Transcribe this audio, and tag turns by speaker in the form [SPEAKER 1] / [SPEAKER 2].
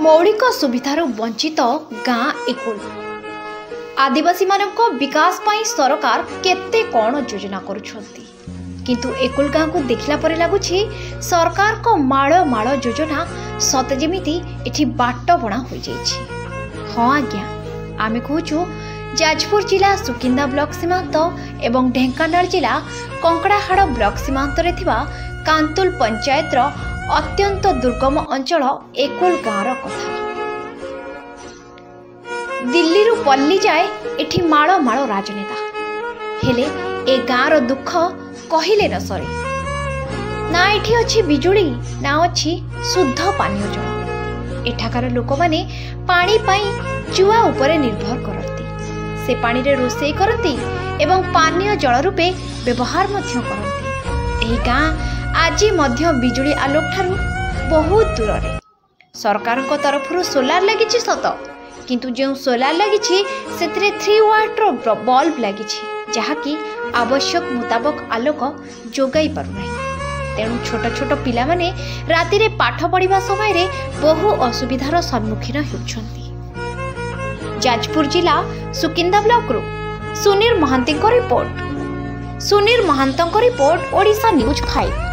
[SPEAKER 1] मौलिक सुविधार वंचित गाँ एकुल आदिवासी मानक विकास पाई सरकार केते कौन योजना करुछंती किंतु एकुल गाँ को देखला परे लागुछि सरकार को माळ माळ योजना सते जेमिति एठी बाट बणा होई जाइछि। हाँ आज्ञा आमे कहूछु जाजपुर जिला सुकिंदा ब्लॉक सीमांत एवं ढेंकानाल जिला कंकड़ाहाड़ ब्लॉक सीमांत रे थिबा कांतुल पंचायत रो अत्यंत दुर्गम अंचल एकुल गाँर कथा। दिल्ली रु पल्ली जाए एठी माळ माळ राजनेता हेले ए गाँर दुख कहिले न सरे। ना एठी अछि बिजुली ना अछि शुद्ध पानीय जल। एठाकार लोक माने पानी पाई चुआ उपरे निर्भर करती। से पानी रे रोषेई करती एवं पानीय जल रूपे व्यवहार मध्य करती। एही गाँ आज मध्य बिजुली आलोक ठारू बहुत दूर रे। सरकार को तरफ सोलार लगी सत किंतु जो सोलार लगी से 3 वाट रो बल्ब लगी जहाँकि आवश्यक मुताबक आलोक जोगाई पारुना। तेणु छोट छोट पिला माने राति रे पाठ पढ़िबा समय रे बहु असुविधार सम्मुखीन होउछंती। जाजपुर जिला सुकिंदा ब्लॉक रो Sunil Mohanty report. Sunil Mohanty report Odisha news 5।